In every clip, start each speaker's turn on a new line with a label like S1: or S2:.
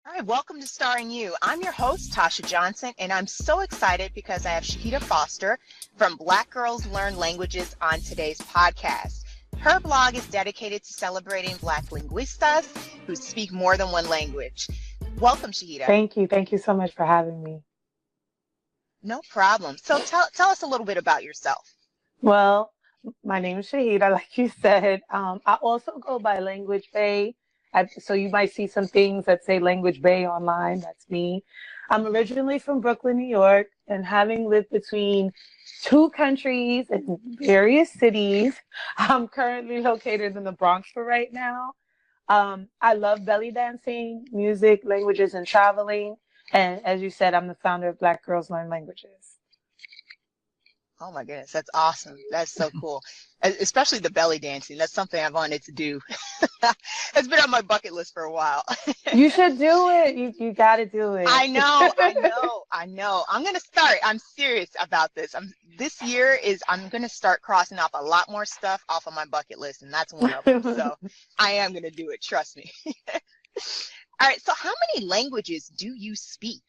S1: All right, welcome to Starring You. I'm your host, Tasha Johnson, and I'm so excited because I have Shahidah Foster from Black Girls Learn Languages on today's podcast. Her blog is dedicated to celebrating Black linguistas who speak more than one language. Welcome, Shahidah.
S2: Thank you. Thank you so much for having me.
S1: No problem. So tell us a little bit about yourself.
S2: Well, my name is Shahidah, like you said. I also go by Language Bay. So you might see some things that say Language Bay online. That's me. I'm originally from Brooklyn, New York, and having lived between two countries and various cities, I'm currently located in the Bronx for right now. I love belly dancing, music, languages, and traveling. And as you said, I'm the founder of Black Girls Learn Languages.
S1: Oh my goodness, that's awesome. That's so cool. Especially the belly dancing. That's something I've wanted to do. It's been on my bucket list for a while.
S2: You should do it. You got to do it.
S1: I know. I'm going to start. I'm serious about this. This year I'm going to start crossing off a lot more stuff off of my bucket list, and that's one of them. So I am going to do it. Trust me. All right. So how many languages do you speak?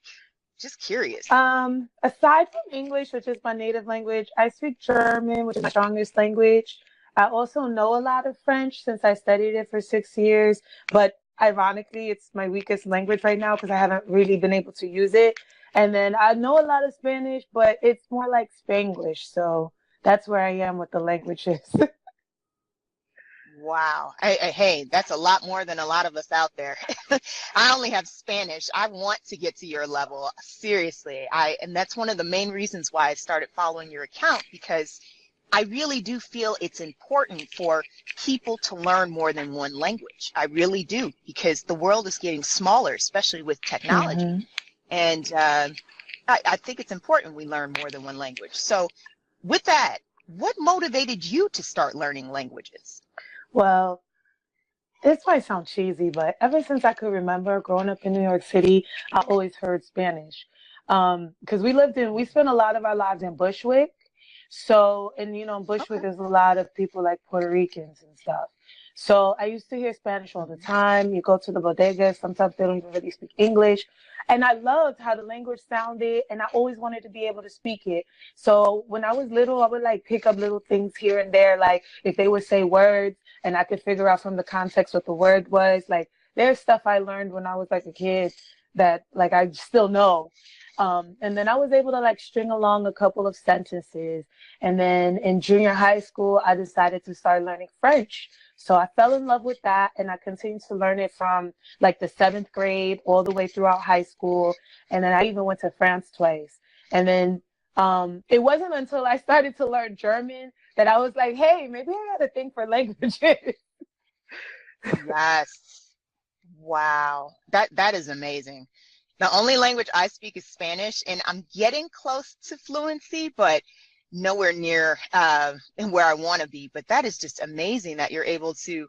S1: Just curious.
S2: Aside from English, which is my native language, I speak German, which is my strongest language. I also know a lot of French since I studied it for 6 years, but ironically, it's my weakest language right now because I haven't really been able to use it. And then I know a lot of Spanish, but it's more like Spanglish. So that's where I am with the languages.
S1: Wow. Hey, that's a lot more than a lot of us out there. I only have Spanish. I want to get to your level. Seriously. And that's one of the main reasons why I started following your account, because I really do feel it's important for people to learn more than one language. I really do, because the world is getting smaller, especially with technology.
S2: Mm-hmm.
S1: And I think it's important we learn more than one language. So with that, what motivated you to start learning languages?
S2: Well, this might sound cheesy, but ever since I could remember growing up in New York City, I always heard Spanish. Because we spent a lot of our lives in Bushwick. So, and Bushwick,
S1: Okay.
S2: there's a lot of people like Puerto Ricans and stuff. So I used to hear Spanish all the time. You go to the bodegas, sometimes they don't even really speak English. And I loved how the language sounded, and I always wanted to be able to speak it. So when I was little, I would like pick up little things here and there, like if they would say words and I could figure out from the context what the word was. Like there's stuff I learned when I was like a kid that like I still know. And then I was able to like string along a couple of sentences. And then in junior high school, I decided to start learning French. So I fell in love with that, and I continued to learn it from like the 7th grade all the way throughout high school. And then I even went to France twice. And then it wasn't until I started to learn German that I was like, hey, maybe I got a thing for languages.
S1: Yes. Wow. That is amazing. The only language I speak is Spanish, and I'm getting close to fluency, but nowhere near where I want to be. But that is just amazing that you're able to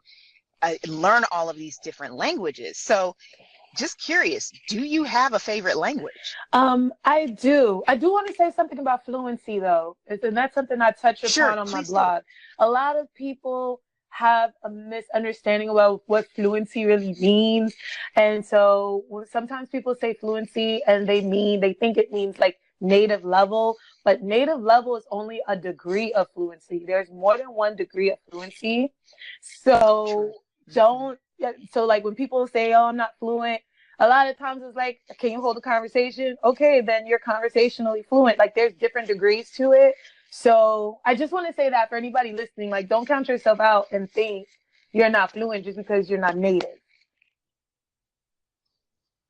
S1: learn all of these different languages. So just curious, do you have a favorite language?
S2: I do. I do want to say something about fluency, though, and that's something I touch
S1: Sure,
S2: upon on my
S1: please do.
S2: blog. A lot of people have a misunderstanding about what fluency really means. And so sometimes people say fluency and they think it means like native level, but native level is only a degree of fluency. There's more than one degree of fluency.
S1: True.
S2: So so like when people say, oh, I'm not fluent, a lot of times it's like, can you hold a conversation? Okay, then you're conversationally fluent. Like there's different degrees to it. So I just want to say that for anybody listening, like don't count yourself out and think you're not fluent just because you're not native.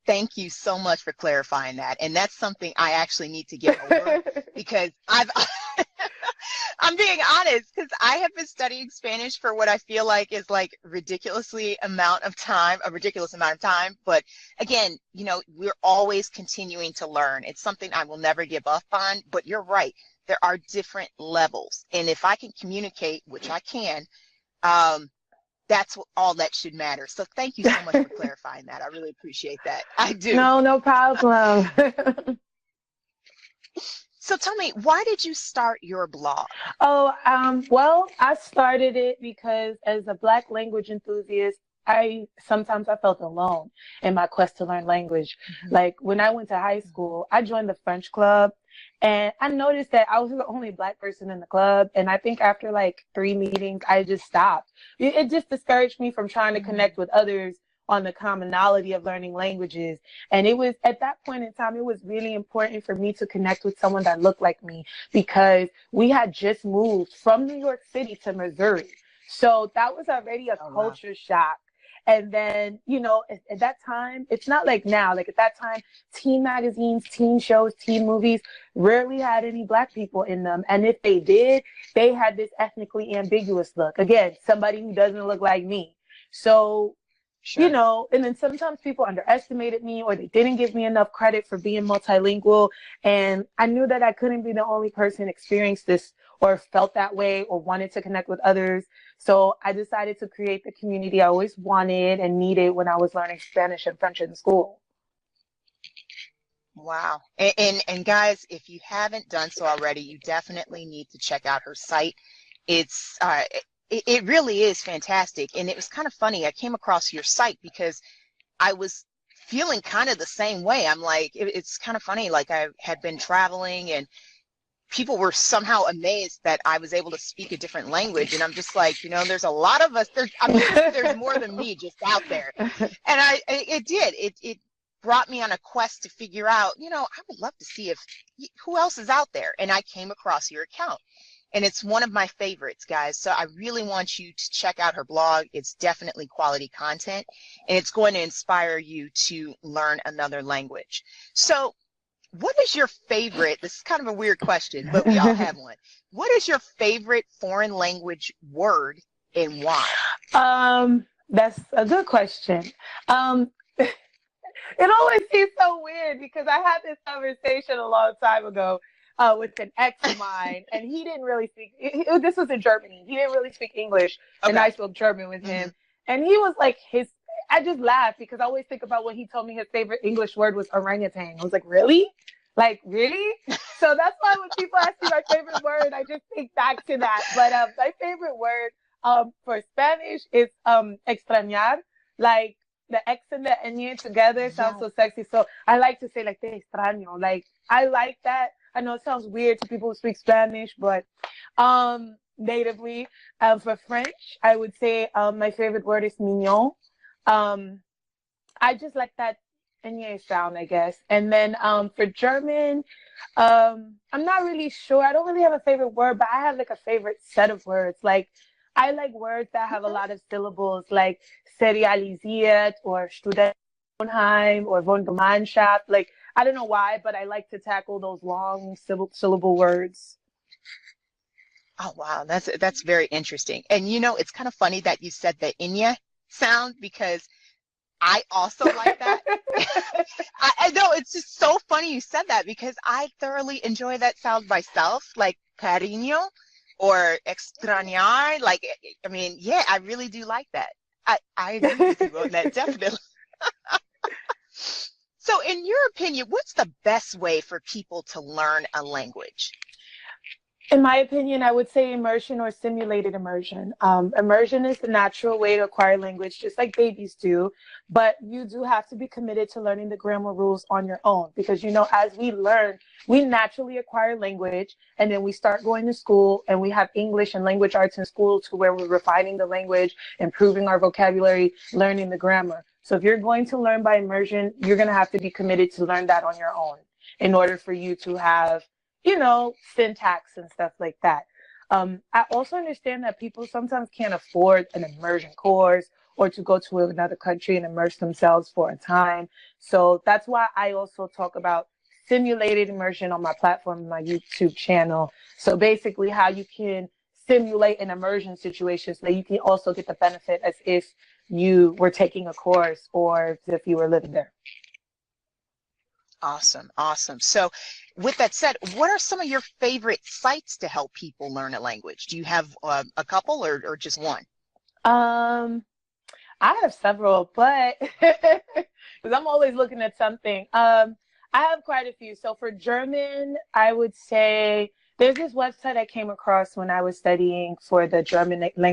S1: Thank you so much for clarifying that. And that's something I actually need to get over because I'm being honest, because I have been studying Spanish for what I feel like is like a ridiculous amount of time. But again, we're always continuing to learn. It's something I will never give up on, but you're right. There are different levels. And if I can communicate, which I can, that's all that should matter. So thank you so much for clarifying that. I really appreciate that. I do.
S2: No problem.
S1: So tell me, why did you start your blog?
S2: Well, I started it because as a Black language enthusiast, sometimes I felt alone in my quest to learn language.
S1: Mm-hmm.
S2: Like when I went to high school, I joined the French club, and I noticed that I was the only Black person in the club. And I think after like 3 meetings, I just stopped. It just discouraged me from trying to
S1: Mm-hmm.
S2: connect with others on the commonality of learning languages. And it was at that point in time, it was really important for me to connect with someone that looked like me, because we had just moved from New York City to Missouri. So that was already a
S1: Oh, wow.
S2: culture shock. And then, at that time, it's not like now. Like at that time, teen magazines, teen shows, teen movies rarely had any Black people in them. And if they did, they had this ethnically ambiguous look. Again, somebody who doesn't look like me. So,
S1: Sure.
S2: and then sometimes people underestimated me, or they didn't give me enough credit for being multilingual. And I knew that I couldn't be the only person experienced this or felt that way or wanted to connect with others. So I decided to create the community I always wanted and needed when I was learning Spanish and French in school.
S1: Wow. And guys, if you haven't done so already, you definitely need to check out her site. It's it really is fantastic. And it was kind of funny. I came across your site because I was feeling kind of the same way. I'm like, it's kind of funny. Like I had been traveling and people were somehow amazed that I was able to speak a different language. And I'm just like, there's a lot of us. I'm sure there's more than me just out there. And it brought me on a quest to figure out, I would love to see who else is out there. And I came across your account. And it's one of my favorites, guys. So I really want you to check out her blog. It's definitely quality content, and it's going to inspire you to learn another language. So what is your favorite? This is kind of a weird question, but we all have one. What is your favorite foreign language word and why?
S2: That's a good question. It always seems so weird because I had this conversation a long time ago with an ex of mine, and he didn't really speak. This was in Germany. He didn't really speak English, and I spoke German with him. Mm-hmm. And he was like, I just laughed because I always think about when he told me his favorite English word was orangutan. I was like, really? Like, really? So that's why when people ask me my favorite word, I just think back to that. But my favorite word for Spanish is extrañar. Like, the X and the N together sounds so sexy. So I like to say, like, te extraño. Like, I like that. I know it sounds weird to people who speak Spanish, but natively. For French, I would say my favorite word is mignon. I just like that Enye sound, I guess. And then for German, I'm not really sure. I don't really have a favorite word, but I have like a favorite set of words. Like, I like words that have a lot of syllables, like serialisiert or Studentenwohnheim or Wohngemeinschaft. Like, I don't know why, but I like to tackle those long syllable words.
S1: Oh, wow. That's very interesting. And, it's kind of funny that you said the Inya sound because I also like that. I know it's just so funny you said that because I thoroughly enjoy that sound myself, like cariño or extrañar. Like, I mean, yeah, I really do like that. I agree with you on that, definitely. So in your opinion, what's the best way for people to learn a language?
S2: In my opinion, I would say immersion or simulated immersion. Immersion is the natural way to acquire language, just like babies do. But you do have to be committed to learning the grammar rules on your own because, as we learn, we naturally acquire language. And then we start going to school and we have English and language arts in school to where we're refining the language, improving our vocabulary, learning the grammar. So if you're going to learn by immersion, you're going to have to be committed to learn that on your own in order for you to have syntax and stuff like that. I also understand that people sometimes can't afford an immersion course or to go to another country and immerse themselves for a time. So that's why I also talk about simulated immersion on my platform, my YouTube channel. So basically how you can simulate an immersion situation so that you can also get the benefit as if you were taking a course or if you were living there.
S1: Awesome. Awesome. So with that said, what are some of your favorite sites to help people learn a language? Do you have a couple or just one?
S2: I have several, but because I'm always looking at something. I have quite a few. So for German, I would say There's this website I came across when I was studying for the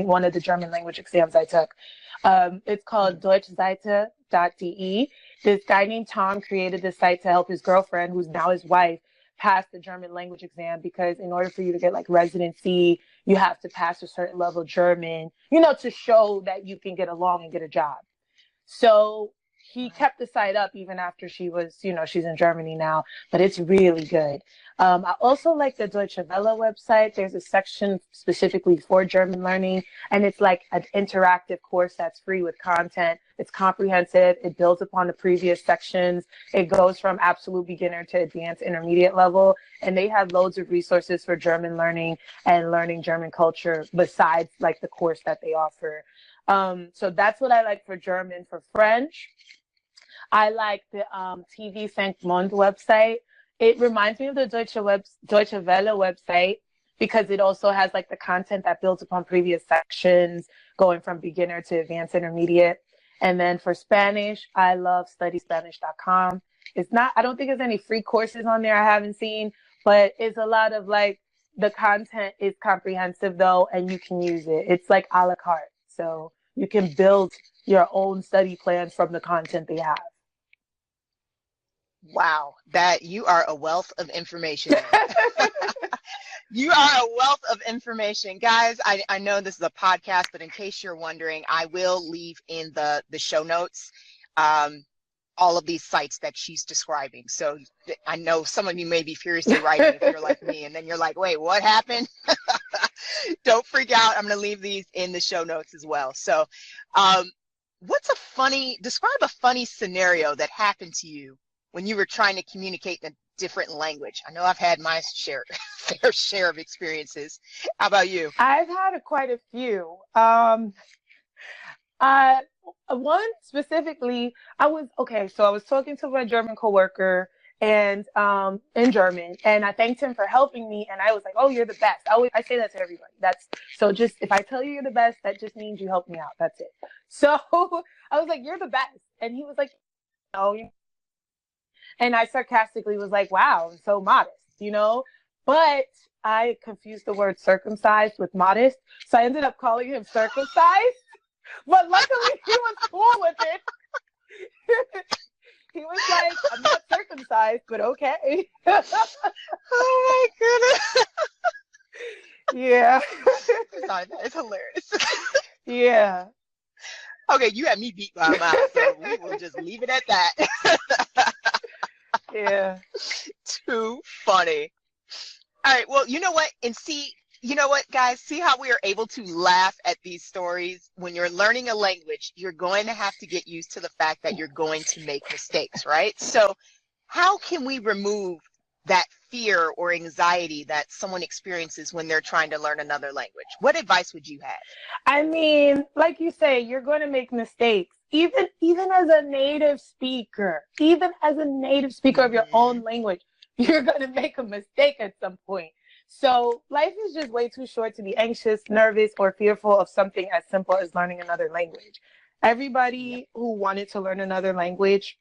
S2: one of the German language exams I took. It's called deutschseite.de. This guy named Tom created this site to help his girlfriend, who's now his wife, pass the German language exam, because in order for you to get like residency, you have to pass a certain level of German, to show that you can get along and get a job. So he kept the site up even after she was, she's in Germany now, but it's really good. I also like the Deutsche Welle website. There's a section specifically for German learning, and it's like an interactive course that's free with content. It's comprehensive. It builds upon the previous sections. It goes from absolute beginner to advanced intermediate level, and they have loads of resources for German learning and learning German culture besides like the course that they offer. So that's what I like for German. For French, I like the TV 5 Monde website. It reminds me of the Deutsche Welle website, because it also has like the content that builds upon previous sections, going from beginner to advanced intermediate. And then for Spanish, I love studyspanish.com. I don't think there's any free courses on there I haven't seen, but it's a lot of like, the content is comprehensive though, and you can use it. It's like a la carte. So you can build your own study plans from the content they have.
S1: Wow, that you are a wealth of information. You are a wealth of information. Guys, I know this is a podcast, but in case you're wondering, I will leave in the show notes all of these sites that she's describing. So I know some of you may be furiously writing if you're like me, and then you're like, wait, what happened? Don't freak out. I'm going to leave these in the show notes as well. So describe a funny scenario that happened to you when you were trying to communicate in a different language. I know I've had my fair share of experiences. How about you?
S2: I've had quite a few. One specifically, I was talking to my German coworker, and in German, and I thanked him for helping me, and I was like, "Oh, you're the best." I say that to everybody. Just if I tell you you're the best, that just means you helped me out. That's it. So I was like, "You're the best," and he was like, "Oh." And I sarcastically was like, wow, I'm so modest, But I confused the word circumcised with modest. So I ended up calling him circumcised. But luckily he was cool with it. He was like, I'm not circumcised, but okay.
S1: Oh my goodness.
S2: Yeah.
S1: Sorry, that is hilarious.
S2: Yeah.
S1: Okay, you had me beat by a mouth, so we will just leave it at that.
S2: Yeah.
S1: Too funny. All right, well, you know what? Guys? See how we are able to laugh at these stories? When you're learning a language, you're going to have to get used to the fact that you're going to make mistakes, right? So how can we remove that fear or anxiety that someone experiences when they're trying to learn another language? What advice would you have?
S2: I mean, like you say, you're going to make mistakes. Even as a native speaker, of your own language, you're going to make a mistake at some point. So life is just way too short to be anxious, nervous, or fearful of something as simple as learning another language. Everybody who wanted to learn another language,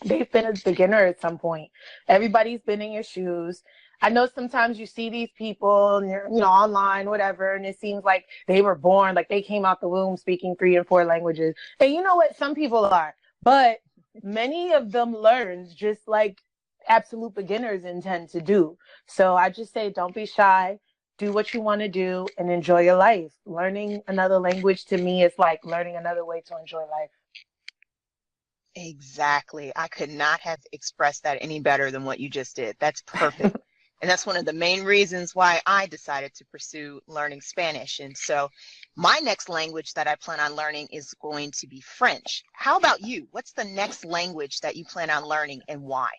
S2: they've been a beginner at some point. Everybody's been in your shoes. I know sometimes you see these people, online, whatever, and it seems like they were born, like they came out the womb speaking 3 and 4 languages. And you know what? Some people are, but many of them learned just like absolute beginners intend to do. So I just say, don't be shy, do what you want to do, and enjoy your life. Learning another language to me is like learning another way to enjoy life.
S1: Exactly. I could not have expressed that any better than what you just did. That's perfect. And that's one of the main reasons why I decided to pursue learning Spanish. And so my next language that I plan on learning is going to be French. How about you? What's the next language that you plan on learning, and why?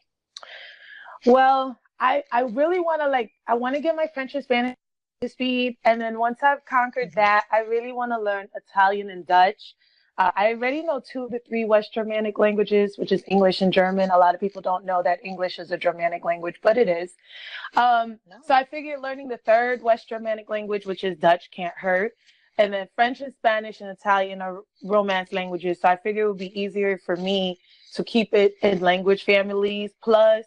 S2: Well, I really want to I want to get my French and Spanish to speed. And then once I've conquered that, I really want to learn Italian and Dutch. I already know 2 to 3 West Germanic languages, which is English and German. A lot of people don't know that English is a Germanic language, but it is.
S1: No.
S2: So I figured learning the 3rd West Germanic language, which is Dutch, can't hurt. And then French and Spanish and Italian are Romance languages. So I figured it would be easier for me to keep it in language families. Plus,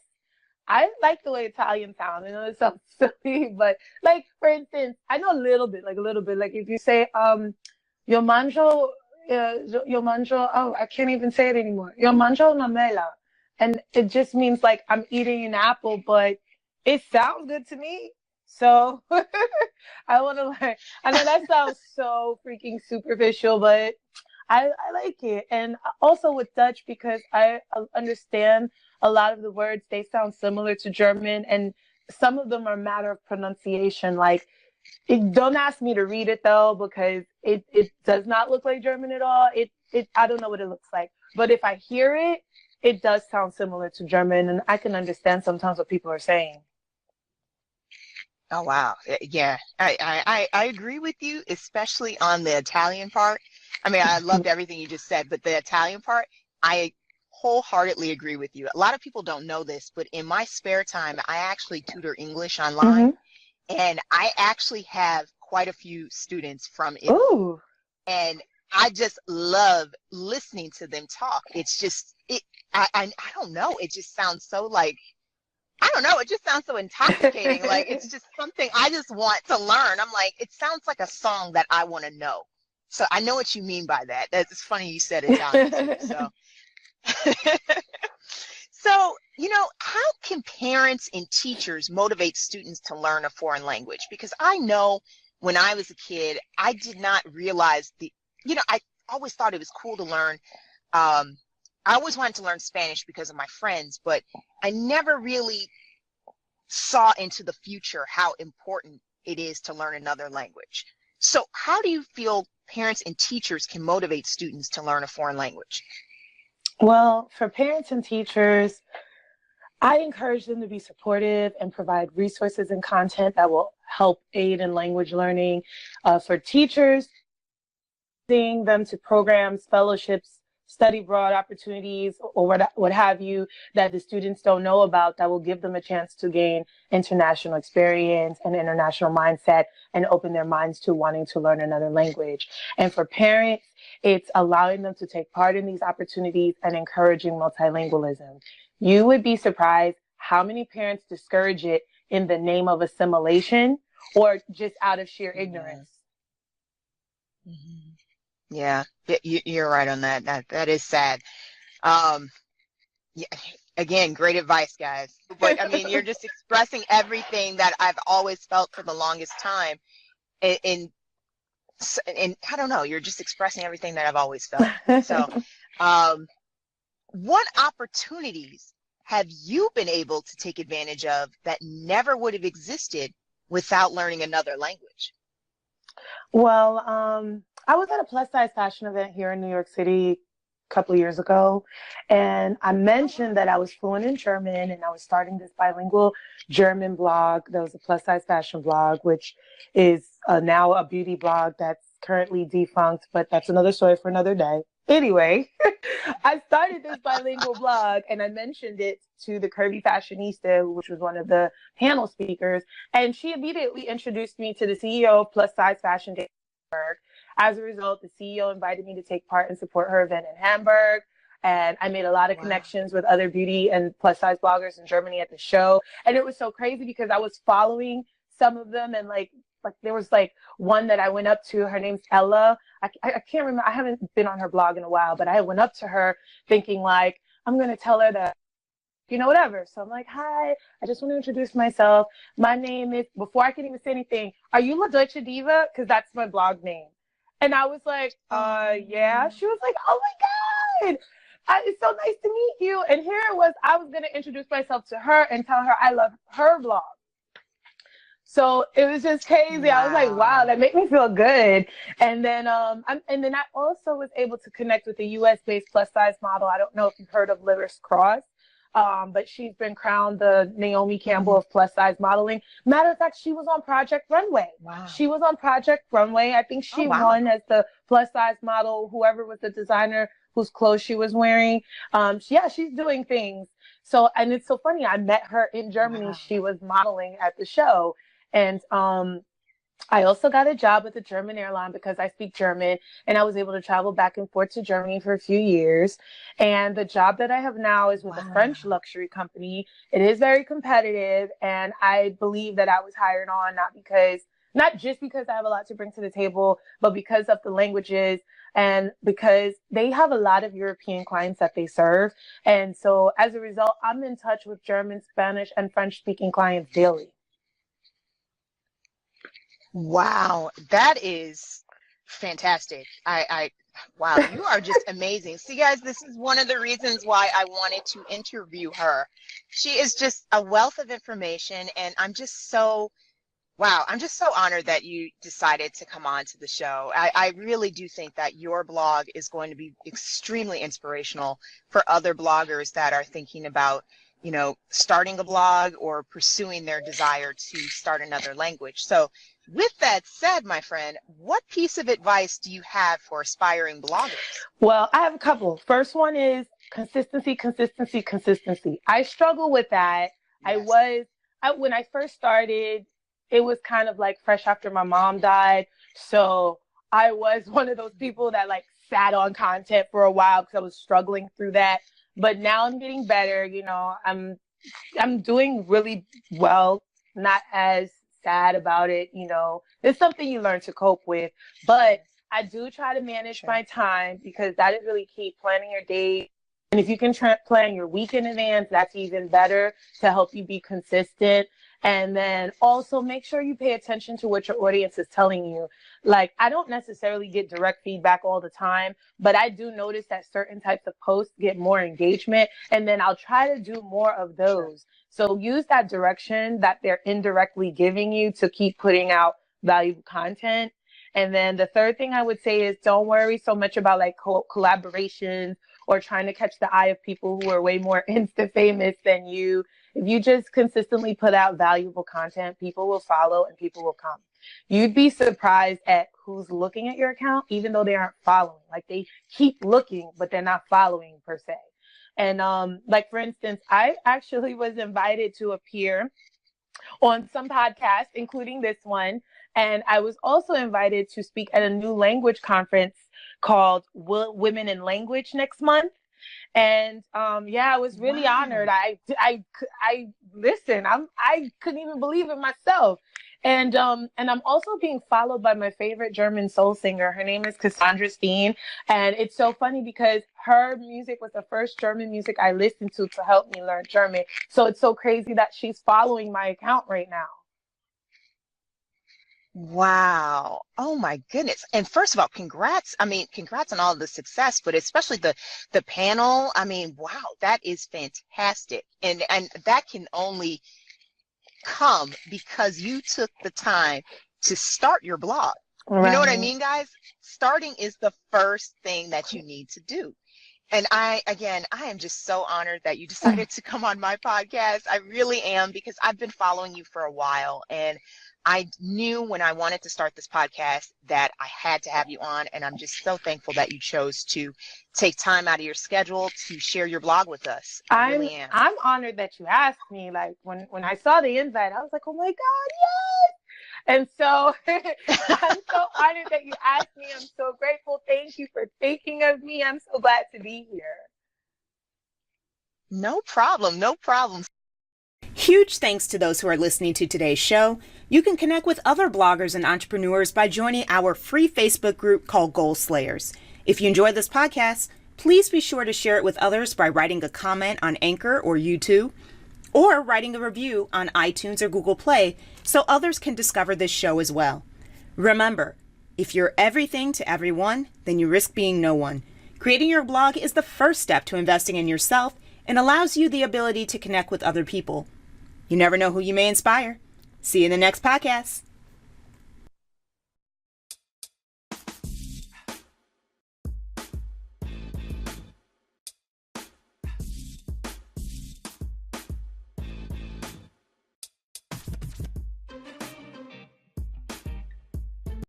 S2: I like the way Italian sounds. I know it sounds silly, but like for instance, I know a little bit. Like if you say yo mangio, yo mangio. Oh, I can't even say it anymore. Yo mangio una mela, and it just means like I'm eating an apple, but it sounds good to me. So I want to like. I know that sounds so freaking superficial, but I like it. And also with Dutch, because I understand a lot of the words, they sound similar to German, and some of them are a matter of pronunciation. Like, don't ask me to read it though, because it does not look like German at all. I don't know what it looks like. But if I hear it, it does sound similar to German, and I can understand sometimes what people are saying.
S1: Oh wow. Yeah. I agree with you, especially on the Italian part. I mean, I loved everything you just said, but the Italian part, I wholeheartedly agree with you. A lot of people don't know this, but in my spare time, I actually tutor English online,
S2: Mm-hmm.
S1: and I actually have quite a few students from Italy.
S2: Ooh.
S1: And I just love listening to them talk. It's just I don't know. It just sounds so like I don't know. It just sounds so intoxicating. Like it's just something I just want to learn. I'm like, it sounds like a song that I want to know. So I know what you mean by that. That's funny you said Italian too. So, so how can parents and teachers motivate students to learn a foreign language? Because I know when I was a kid, I did not realize I always thought it was cool to learn. Um, I always wanted to learn Spanish because of my friends, but I never really saw into the future how important it is to learn another language. So how do you feel parents and teachers can motivate students to learn a foreign language?
S2: Well, for parents and teachers, I encourage them to be supportive and provide resources and content that will help aid in language learning. For teachers, seeing them to programs, fellowships, study abroad opportunities, or what have you, that the students don't know about, that will give them a chance to gain international experience and international mindset and open their minds to wanting to learn another language. And for parents, it's allowing them to take part in these opportunities and encouraging multilingualism. You would be surprised how many parents discourage it in the name of assimilation or just out of sheer ignorance.
S1: Mm-hmm. Yeah, you're right on that. That is sad. Um, yeah, again, great advice, guys. But I mean, you're just expressing everything that I've always felt for the longest time. And, and I don't know, you're just expressing everything that I've always felt. So, um, what opportunities have you been able to take advantage of that never would have existed without learning another language?
S2: Well, I was at a plus size fashion event here in New York City a couple of years ago, and I mentioned that I was fluent in German and I was starting this bilingual German blog. That was a plus size fashion blog, which is now a beauty blog that's currently defunct, but that's another story for another day. Anyway, I started this bilingual blog and I mentioned it to the Curvy Fashionista, which was one of the panel speakers, and she immediately introduced me to the CEO of Plus Size Fashion Day. As a result, the CEO invited me to take part and support her event in Hamburg. And I made a lot of connections with other beauty and plus size bloggers in Germany at the show. And it was so crazy because I was following some of them, and like there was like one that I went up to. Her name's Ella. I can't remember. I haven't been on her blog in a while, but I went up to her thinking like, I'm going to tell her that, whatever. So I'm like, hi, I just want to introduce myself. My name is, before I can even say anything, are you La Deutsche Diva? Because that's my blog name. And I was like, yeah. She was like, oh my God, it's so nice to meet you. And here it was, I was going to introduce myself to her and tell her I love her blog. So it was just crazy. Wow. I was like, wow, that made me feel good. And then I also was able to connect with a US-based plus size model. I don't know if you've heard of Liris Cross. But she's been crowned the Naomi Campbell of plus size modeling. Matter of fact, she was on Project Runway.
S1: Wow.
S2: She was on Project Runway. I think she won as the plus size model, whoever was the designer whose clothes she was wearing. She's doing things. So, and it's so funny. I met her in Germany. Wow. She was modeling at the show. And I also got a job with a German airline because I speak German, and I was able to travel back and forth to Germany for a few years. And the job that I have now is with a French
S1: Wow.
S2: luxury company. It is very competitive, and I believe that I was hired on not just because I have a lot to bring to the table, but because of the languages and because they have a lot of European clients that they serve. And so as a result, I'm in touch with German, Spanish, and French speaking clients daily.
S1: Wow, that is fantastic. Wow, you are just amazing. See, guys, this is one of the reasons why I wanted to interview her. She is just a wealth of information, and wow, I'm just so honored that you decided to come on to the show. I really do think that your blog is going to be extremely inspirational for other bloggers that are thinking about, starting a blog or pursuing their desire to start another language. So with that said, my friend, what piece of advice do you have for aspiring bloggers?
S2: Well, I have a couple. First one is consistency, consistency, consistency. I struggle with that.
S1: Yes.
S2: When I first started, it was kind of like fresh after my mom died. So I was one of those people that like sat on content for a while because I was struggling through that. But now I'm getting better. I'm doing really well, not as sad about it. It's something you learn to cope with, but I do try to manage my time because that is really key. Planning your day. And if you can plan your week in advance, that's even better to help you be consistent. And then also make sure you pay attention to what your audience is telling you. Like, I don't necessarily get direct feedback all the time, but I do notice that certain types of posts get more engagement, and then I'll try to do more of those. So use that direction that they're indirectly giving you to keep putting out valuable content. And then the third thing I would say is don't worry so much about like collaborations or trying to catch the eye of people who are way more Insta famous than you. If you just consistently put out valuable content, people will follow and people will come. You'd be surprised at who's looking at your account, even though they aren't following. Like they keep looking, but they're not following per se. And like for instance, I actually was invited to appear on some podcasts, including this one. And I was also invited to speak at a new language conference called Women in Language next month. And I was really honored. I listen. I couldn't even believe it myself. And I'm also being followed by my favorite German soul singer. Her name is Cassandra Steen, and it's so funny because her music was the first German music I listened to help me learn German. So it's so crazy that she's following my account right now.
S1: Wow. Oh my goodness. And first of all, congrats. I mean, congrats on all the success, but especially the panel. I mean, wow, that is fantastic. And that can only come because you took the time to start your blog. Right. You know what I mean, guys? Starting is the first thing that you need to do. And I am just so honored that you decided to come on my podcast. I really am, because I've been following you for a while, and I knew when I wanted to start this podcast that I had to have you on, and I'm just so thankful that you chose to take time out of your schedule to share your blog with us. I really am.
S2: I'm honored that you asked me. Like when I saw the invite, I was like, oh my God, yes! And so I'm so honored that you asked me. I'm so grateful. Thank you for thinking of me. I'm so glad to be here.
S1: No problem. No problem.
S3: Huge thanks to those who are listening to today's show. You can connect with other bloggers and entrepreneurs by joining our free Facebook group called Goal Slayers. If you enjoyed this podcast, please be sure to share it with others by writing a comment on Anchor or YouTube, or writing a review on iTunes or Google Play so others can discover this show as well. Remember, if you're everything to everyone, then you risk being no one. Creating your blog is the first step to investing in yourself and allows you the ability to connect with other people. You never know who you may inspire. See you in the next podcast.